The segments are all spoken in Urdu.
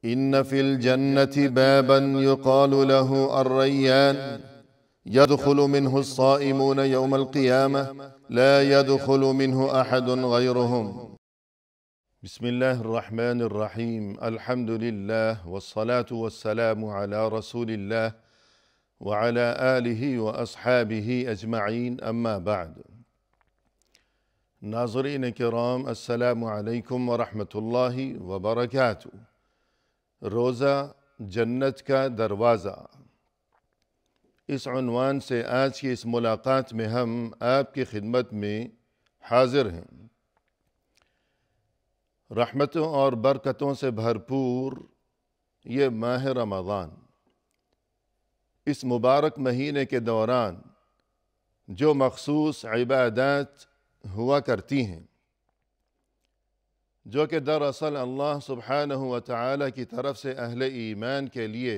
إن في الجنة بابا يقال له الريان يدخل منه الصائمون يوم القيامة لا يدخل منه أحد غيرهم. بسم الله الرحمن الرحيم. الحمد لله والصلاة والسلام على رسول الله وعلى آله وأصحابه أجمعين، أما بعد. ناظرین کرام، السلام علیکم ورحمۃ اللہ وبرکاتہ۔ روزہ جنت کا دروازہ، اس عنوان سے آج کی اس ملاقات میں ہم آپ کی خدمت میں حاضر ہیں۔ رحمتوں اور برکتوں سے بھرپور یہ ماہ رمضان، اس مبارک مہینے کے دوران جو مخصوص عبادات ہوا کرتی ہیں، جو کہ دراصل اللہ سبحانہ و تعالی کی طرف سے اہل ایمان کے لیے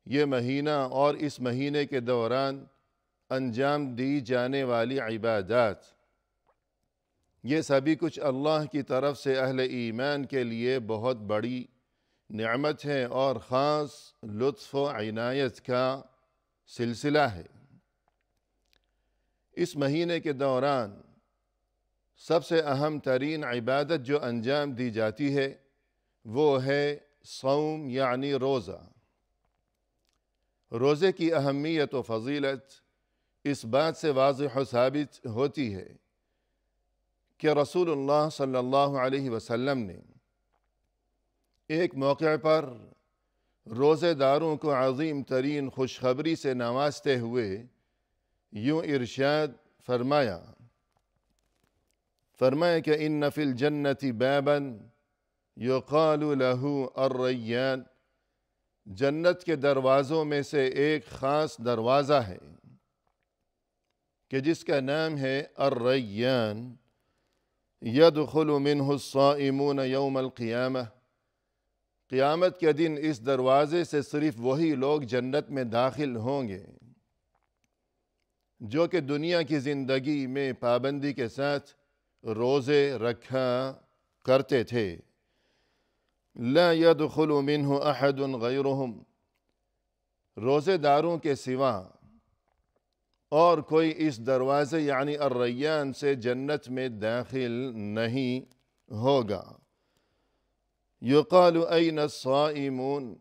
یہ مہینہ اور اس مہینے کے دوران انجام دی جانے والی عبادات، یہ سبھی کچھ اللہ کی طرف سے اہل ایمان کے لیے بہت بڑی نعمت ہے اور خاص لطف و عنایت کا سلسلہ ہے۔ اس مہینے کے دوران سب سے اہم ترین عبادت جو انجام دی جاتی ہے وہ ہے صوم، یعنی روزہ۔ روزے کی اہمیت و فضیلت اس بات سے واضح و ثابت ہوتی ہے کہ رسول اللہ صلی اللہ علیہ وسلم نے ایک موقع پر روزے داروں کو عظیم ترین خوشخبری سے نوازتے ہوئے یوں ارشاد فرمایا کہ ان فی الجنت بابا یقال له الریان، جنت کے دروازوں میں سے ایک خاص دروازہ ہے کہ جس کا نام ہے الریان، یدخل منہ الصائمون یوم القیامہ، قیامت کے دن اس دروازے سے صرف وہی لوگ جنت میں داخل ہوں گے جو کہ دنیا کی زندگی میں پابندی کے ساتھ روزے رکھا کرتے تھے۔ لا يدخل منہ احد غیرہم، روزے داروں کے سوا اور کوئی اس دروازے یعنی الریان سے جنت میں داخل نہیں ہوگا۔ یقال این الصائمون،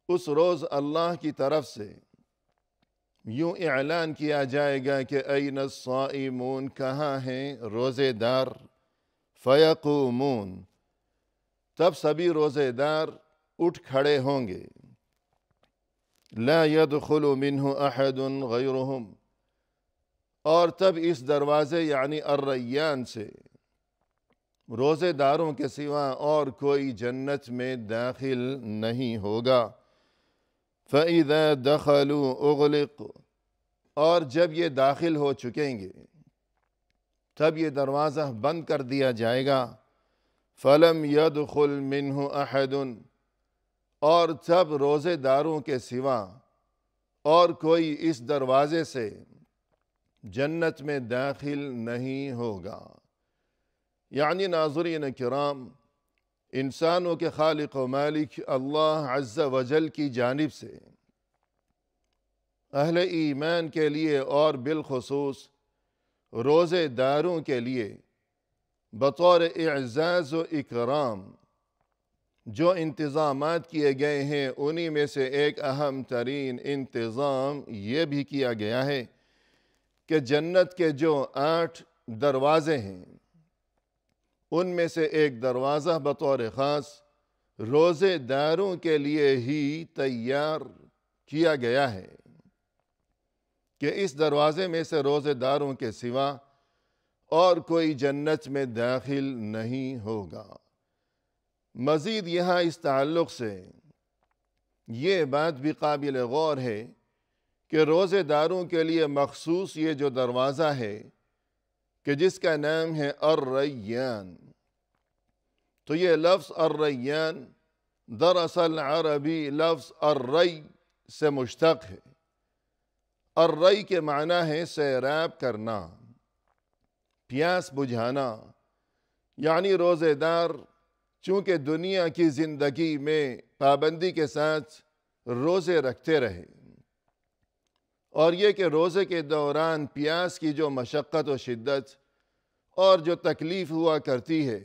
اس روز اللہ کی طرف سے یوں اعلان کیا جائے گا کہ این الصائمون، کہاں ہیں روزے دار؟ فیقومون، تب سبھی روزے دار اٹھ کھڑے ہوں گے۔ لا يدخل منہ احد غیرہم، اور تب اس دروازے یعنی الریان سے روزے داروں کے سوا اور کوئی جنت میں داخل نہیں ہوگا۔ فَإِذَا دَخَلُوا أُغْلِقُ، اور جب یہ داخل ہو چکیں گے تب یہ دروازہ بند کر دیا جائے گا۔ فَلَمْ يَدْخُلْ مِنْهُ أَحَدٌ، اور تب روزے داروں کے سوا اور کوئی اس دروازے سے جنت میں داخل نہیں ہوگا۔ یعنی ناظرین کرام، انسانوں کے خالق و مالک اللہ عز و جل کی جانب سے اہل ایمان کے لیے اور بالخصوص روزے داروں کے لیے بطور اعزاز و اکرام جو انتظامات کیے گئے ہیں، انہی میں سے ایک اہم ترین انتظام یہ بھی کیا گیا ہے کہ جنت کے جو 8 دروازے ہیں ان میں سے ایک دروازہ بطور خاص روزے داروں کے لیے ہی تیار کیا گیا ہے کہ اس دروازے میں سے روزے داروں کے سوا اور کوئی جنت میں داخل نہیں ہوگا۔ مزید یہاں اس تعلق سے یہ بات بھی قابل غور ہے کہ روزے داروں کے لیے مخصوص یہ جو دروازہ ہے کہ جس کا نام ہے الریان، تو یہ لفظ الریان دراصل عربی لفظ الری سے مشتق ہے۔ الری کے معنی ہے سیراب کرنا، پیاس بجھانا، یعنی روزے دار چونکہ دنیا کی زندگی میں پابندی کے ساتھ روزے رکھتے رہے، اور یہ کہ روزے کے دوران پیاس کی جو مشقت و شدت اور جو تکلیف ہوا کرتی ہے،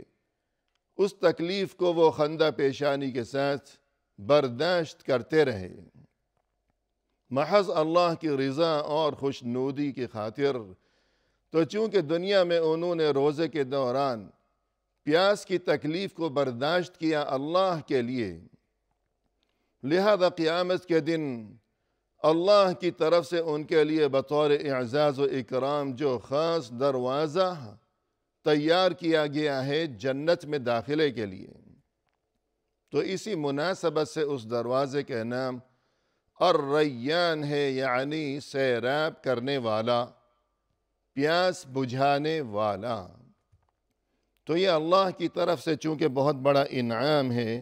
اس تکلیف کو وہ خندہ پیشانی کے ساتھ برداشت کرتے رہے، محض اللہ کی رضا اور خوشنودی کی خاطر۔ تو چونکہ دنیا میں انہوں نے روزے کے دوران پیاس کی تکلیف کو برداشت کیا اللہ کے لیے، لہذا قیامت کے دن اللہ کی طرف سے ان کے لیے بطور اعزاز و اکرام جو خاص دروازہ تیار کیا گیا ہے جنت میں داخلے کے لیے، تو اسی مناسبت سے اس دروازے کا نام الریان ہے، یعنی سیراب کرنے والا، پیاس بجھانے والا۔ تو یہ اللہ کی طرف سے چونکہ بہت بڑا انعام ہے،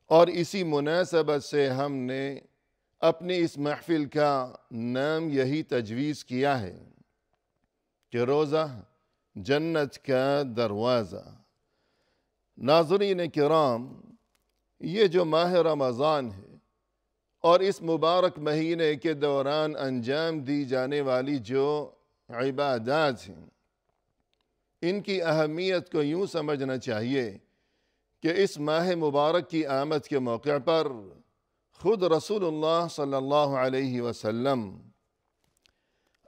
اور اسی مناسبت سے ہم نے اپنی اس محفل کا نام یہی تجویز کیا ہے کہ روزہ جنت کا دروازہ۔ ناظرین کرام، یہ جو ماہ رمضان ہے اور اس مبارک مہینے کے دوران انجام دی جانے والی جو عبادات ہیں، ان کی اہمیت کو یوں سمجھنا چاہیے کہ اس ماہ مبارک کی آمد کے موقع پر خود رسول اللہ صلی اللہ علیہ وسلم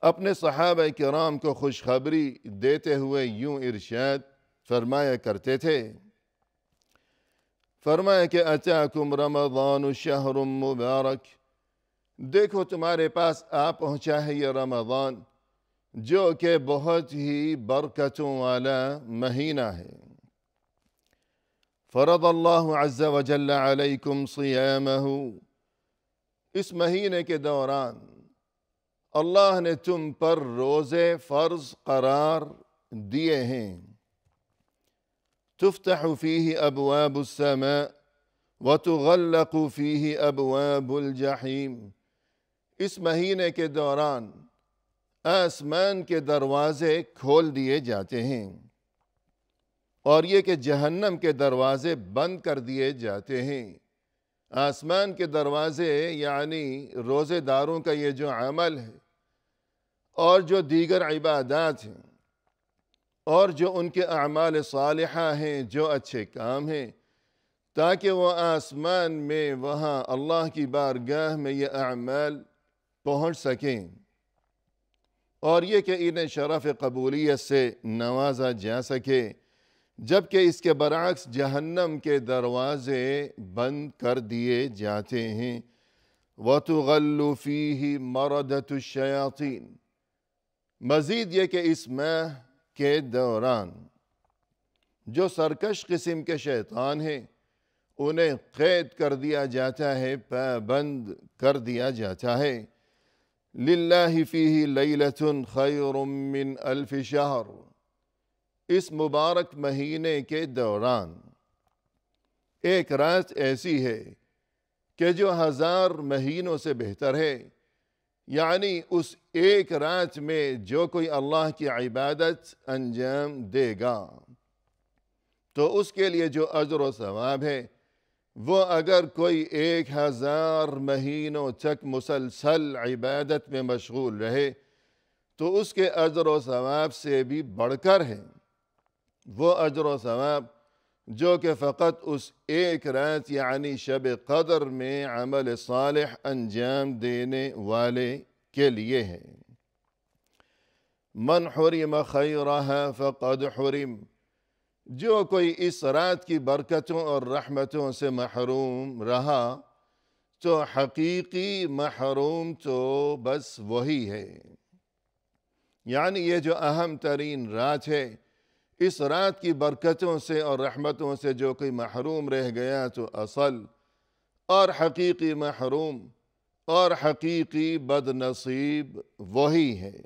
اپنے صحابہ کرام کو خوشخبری دیتے ہوئے یوں ارشاد فرمایا کرتے تھے، فرمایا کہ اتاکم رمضان شہر مبارک، دیکھو تمہارے پاس آ پہنچا ہے یہ رمضان جو کہ بہت ہی برکتوں والا مہینہ ہے۔ فرض اللہ عز وجل علیکم صیامہ، اس مہینے کے دوران اللہ نے تم پر روزے فرض قرار دیے ہیں۔ تفتح فیہ ابواب السماء وتغلق فیہ ابواب الجحیم، اس مہینے کے دوران آسمان کے دروازے کھول دیے جاتے ہیں، اور یہ کہ جہنم کے دروازے بند کر دیے جاتے ہیں۔ آسمان کے دروازے یعنی روزے داروں کا یہ جو عمل ہے اور جو دیگر عبادات ہیں اور جو ان کے اعمال صالحہ ہیں، جو اچھے کام ہیں، تاکہ وہ آسمان میں وہاں اللہ کی بارگاہ میں یہ اعمال پہنچ سکیں، اور یہ کہ انہیں شرف قبولیت سے نوازا جا سکے، جبکہ اس کے برعکس جہنم کے دروازے بند کر دیے جاتے ہیں۔ وَتُغَلُّ فِيهِ مَرَدَةُ الشَّيَاطِينِ، مزید یہ کہ اس ماہ کے دوران جو سرکش قسم کے شیطان ہیں انہیں قید کر دیا جاتا ہے، پابند کر دیا جاتا ہے۔ لِلَّهِ فِيهِ لَيْلَةٌ خَيْرٌ مِّنْ أَلْفِ شَهْرٍ، اس مبارک مہینے کے دوران ایک رات ایسی ہے کہ جو 1000 مہینوں سے بہتر ہے، یعنی اس ایک رات میں جو کوئی اللہ کی عبادت انجام دے گا تو اس کے لیے جو اجر و ثواب ہے وہ اگر کوئی 1000 مہینوں تک مسلسل عبادت میں مشغول رہے تو اس کے اجر و ثواب سے بھی بڑھ کر ہے، وہ اجر و ثواب جو کہ فقط اس ایک رات یعنی شب قدر میں عمل صالح انجام دینے والے کے لیے ہے۔ من حرم خیرہا فقد حرم، جو کوئی اس رات کی برکتوں اور رحمتوں سے محروم رہا تو حقیقی محروم تو بس وہی ہے۔ یعنی یہ جو اہم ترین رات ہے، اس رات کی برکتوں سے اور رحمتوں سے جو کوئی محروم رہ گیا تو اصل اور حقیقی محروم اور حقیقی بد نصیب وہی ہے۔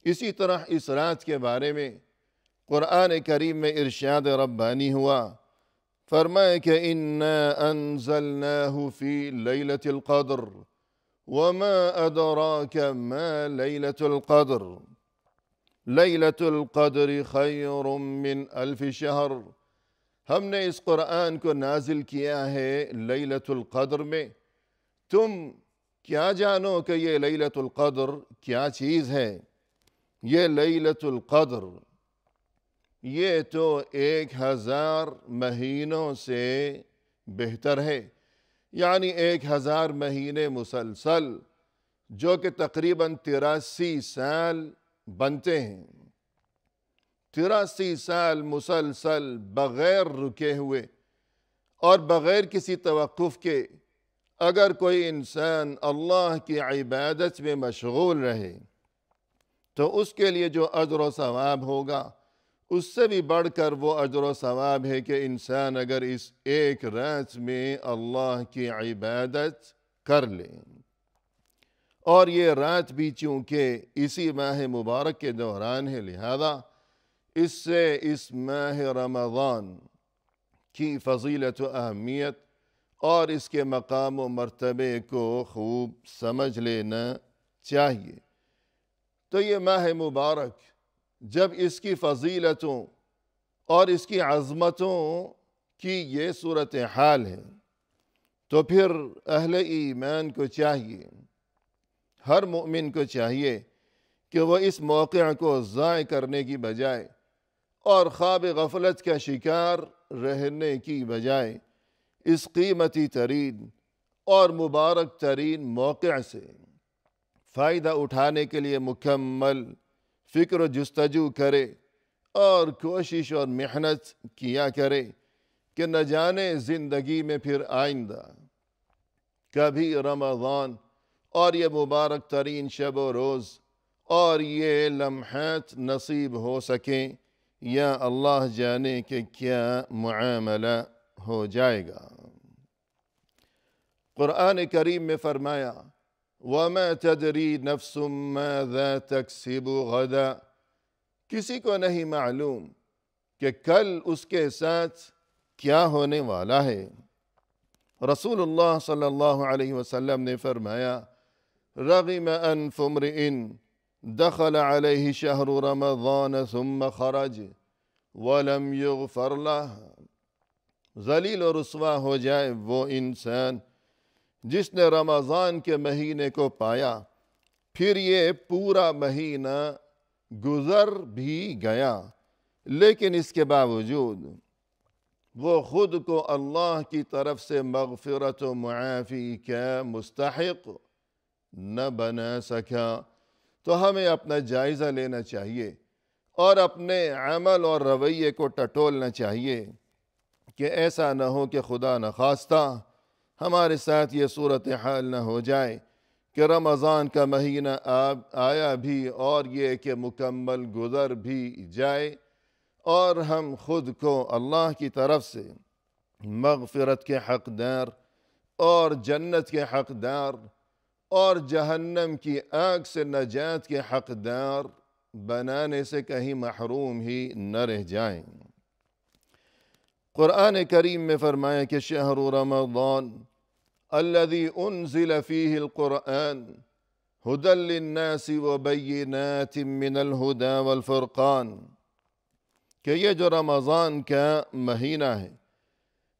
اسی طرح اس رات کے بارے میں قرآن کریم میں ارشاد ربانی ہوا، فرمائے کہ اِنَّا أَنزَلْنَاهُ فِي لَيْلَةِ الْقَدْرِ وَمَا أَدْرَاكَ مَا لَيْلَةُ الْقَدْرِ لَيْلَةُ الْقَدْرِ خَيْرٌ مِّنْ أَلْفِ شَهْرٍ ہم نے اس قرآن کو نازل کیا ہے لیلۃ القدر میں، تم کیا جانو کہ یہ لیلۃ القدر کیا چیز ہے؟ یہ لیلۃ القدر یہ تو 1000 مہینوں سے بہتر ہے، یعنی 1000 مہینے مسلسل، جو کہ تقریباً 83 سال بنتے ہیں، 83 سال مسلسل بغیر رکے ہوئے اور بغیر کسی توقف کے اگر کوئی انسان اللہ کی عبادت میں مشغول رہے تو اس کے لیے جو اجر و ثواب ہوگا اس سے بھی بڑھ کر وہ اجر و ثواب ہے کہ انسان اگر اس ایک رات میں اللہ کی عبادت کر لے۔ اور یہ رات بھی چونکہ اسی ماہ مبارک کے دوران ہے، لہذا اس سے اس ماہ رمضان کی فضیلت و اہمیت اور اس کے مقام و مرتبے کو خوب سمجھ لینا چاہیے۔ تو یہ ماہ مبارک جب اس کی فضیلتوں اور اس کی عظمتوں کی یہ صورتحال ہے تو پھر اہل ایمان کو چاہیے، ہر مومن کو چاہیے کہ وہ اس موقع کو ضائع کرنے کی بجائے اور خواب غفلت کا شکار رہنے کی بجائے اس قیمتی ترین اور مبارک ترین موقع سے فائدہ اٹھانے کے لیے مکمل فکر و جستجو کرے اور کوشش اور محنت کیا کرے کہ نہ جانے زندگی میں پھر آئندہ کبھی رمضان اور یہ مبارک ترین شب و روز اور یہ لمحات نصیب ہو سکیں، یا اللہ جانے کہ کیا معاملہ ہو جائے گا۔ قرآن کریم میں فرمایا وَمَا تَدْرِي نَفْسٌ مَاذَا تَكْسِبُ غَدًا، کسی کو نہیں معلوم کہ کل اس کے ساتھ کیا ہونے والا ہے۔ رسول اللہ صلی اللہ علیہ وسلم نے فرمایا رغم انف امرئ دخل علیہ شہر رمضان ثم خرج ولم یغفر له، ذلیل و رسوا ہو جائے وہ انسان جس نے رمضان کے مہینے کو پایا پھر یہ پورا مہینہ گزر بھی گیا، لیکن اس کے باوجود وہ خود کو اللہ کی طرف سے مغفرت و معافی کا مستحق نہ بنا سکا۔ تو ہمیں اپنا جائزہ لینا چاہیے اور اپنے عمل اور رویے کو ٹٹولنا چاہیے کہ ایسا نہ ہو کہ خدا نخواستہ ہمارے ساتھ یہ صورتحال نہ ہو جائے کہ رمضان کا مہینہ آیا بھی اور یہ کہ مکمل گزر بھی جائے اور ہم خود کو اللہ کی طرف سے مغفرت کے حقدار اور جنت کے حقدار اور جہنم کی آگ سے نجات کے حقدار بنانے سے کہیں محروم ہی نہ رہ جائیں۔ قرآن کریم میں فرمایا کہ شہر رمضان الذي انزل فيه القرآن هدى للناس وبينات من الهدى والفرقان، کہ یہ جو رمضان کا مہینہ ہے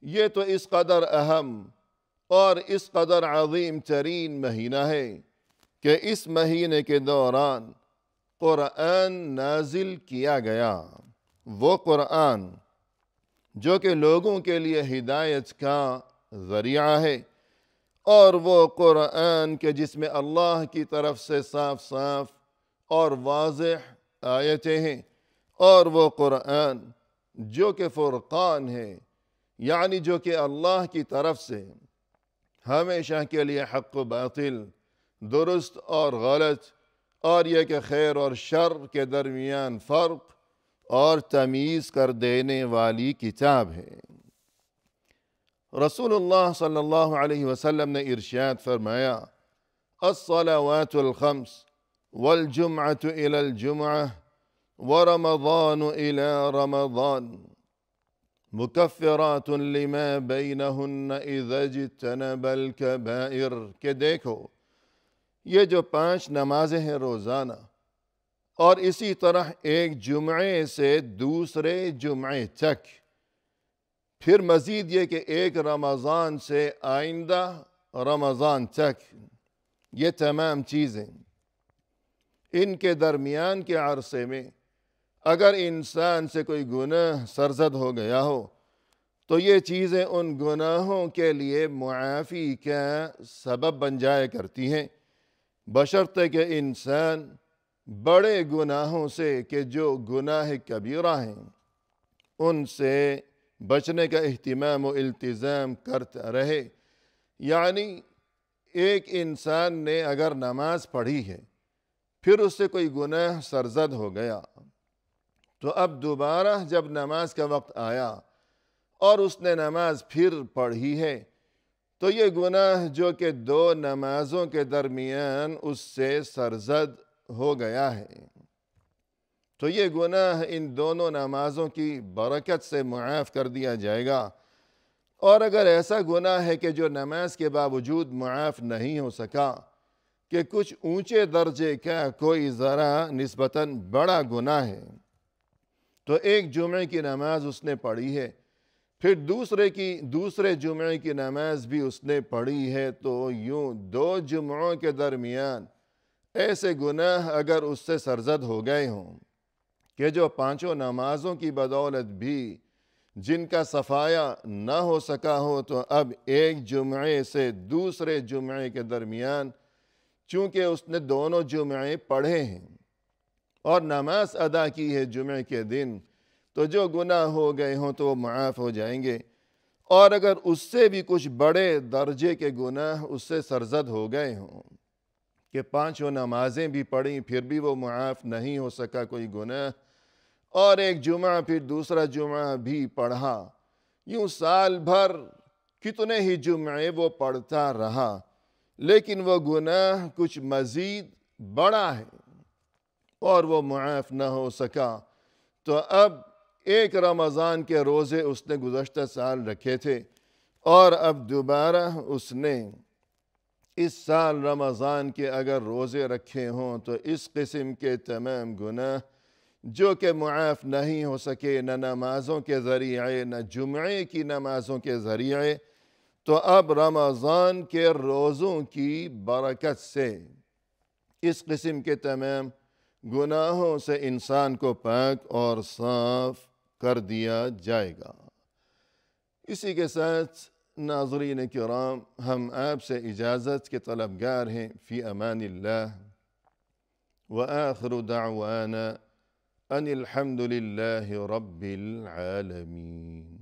یہ تو اس قدر اہم اور اس قدر عظیم ترین مہینہ ہے کہ اس مہینے کے دوران قرآن نازل کیا گیا، وہ قرآن جو کہ لوگوں کے لیے ہدایت کا ذریعہ ہے، اور وہ قرآن کہ جس میں اللہ کی طرف سے صاف صاف اور واضح آیتیں ہیں، اور وہ قرآن جو کہ فرقان ہے، یعنی جو کہ اللہ کی طرف سے ہمیشہ کے لیے حق و باطل، درست اور غلط، اور یہ کہ خیر اور شر کے درمیان فرق اور تمیز کر دینے والی کتاب ہے۔ رسول اللہ صلی اللہ علیہ وسلم نے ارشاد فرمایا الصلوات الخمس والجمعة إلى الجمعة ورمضان إلى رمضان مکفرات لما بینہن اذا اجتنب الکبائر، کہ دیکھو یہ جو 5 نمازیں ہیں روزانہ اور اسی طرح ایک جمعے سے دوسرے جمعے تک پھر مزید یہ کہ ایک رمضان سے آئندہ رمضان تک یہ تمام چیزیں ان کے درمیان کے عرصے میں اگر انسان سے کوئی گناہ سرزد ہو گیا ہو تو یہ چیزیں ان گناہوں کے لیے معافی کا سبب بن جایا کرتی ہیں، بشرطے کہ انسان بڑے گناہوں سے کہ جو گناہ کبیرہ ہیں ان سے بچنے کا اہتمام و التزام کرتا رہے۔ یعنی ایک انسان نے اگر نماز پڑھی ہے پھر اس سے کوئی گناہ سرزد ہو گیا تو اب دوبارہ جب نماز کا وقت آیا اور اس نے نماز پھر پڑھی ہے تو یہ گناہ جو کہ دو نمازوں کے درمیان اس سے سرزد ہو گیا ہے تو یہ گناہ ان دونوں نمازوں کی برکت سے معاف کر دیا جائے گا۔ اور اگر ایسا گناہ ہے کہ جو نماز کے باوجود معاف نہیں ہو سکا کہ کچھ اونچے درجے کا کوئی ذرا نسبتاً بڑا گناہ ہے تو ایک جمعے کی نماز اس نے پڑھی ہے پھر دوسرے جمعے کی نماز بھی اس نے پڑھی ہے تو یوں دو جمعوں کے درمیان ایسے گناہ اگر اس سے سرزد ہو گئے ہوں کہ جو پانچوں نمازوں کی بدولت بھی جن کا صفایا نہ ہو سکا ہو تو اب ایک جمعے سے دوسرے جمعے کے درمیان چونکہ اس نے دونوں جمعے پڑھے ہیں اور نماز ادا کی ہے جمعے کے دن تو جو گناہ ہو گئے ہوں تو وہ معاف ہو جائیں گے۔ اور اگر اس سے بھی کچھ بڑے درجے کے گناہ اس سے سرزد ہو گئے ہوں کہ پانچوں نمازیں بھی پڑھیں پھر بھی وہ معاف نہیں ہو سکا کوئی گناہ اور ایک جمعہ پھر دوسرا جمعہ بھی پڑھا، یوں سال بھر کتنے ہی جمعے وہ پڑھتا رہا لیکن وہ گناہ کچھ مزید بڑا ہے اور وہ معاف نہ ہو سکا تو اب ایک رمضان کے روزے اس نے گزشتہ سال رکھے تھے اور اب دوبارہ اس نے اس سال رمضان کے اگر روزے رکھے ہوں تو اس قسم کے تمام گناہ جو کہ معاف نہیں ہو سکے نہ نمازوں کے ذریعے نہ جمعے کی نمازوں کے ذریعے تو اب رمضان کے روزوں کی برکت سے اس قسم کے تمام گناہوں سے انسان کو پاک اور صاف کر دیا جائے گا۔ اسی کے ساتھ ناظرین کرام ہم آپ سے اجازت کے طلبگار ہیں، فی امان اللہ، وآخر دعوانا ان الحمد للہ رب العالمین۔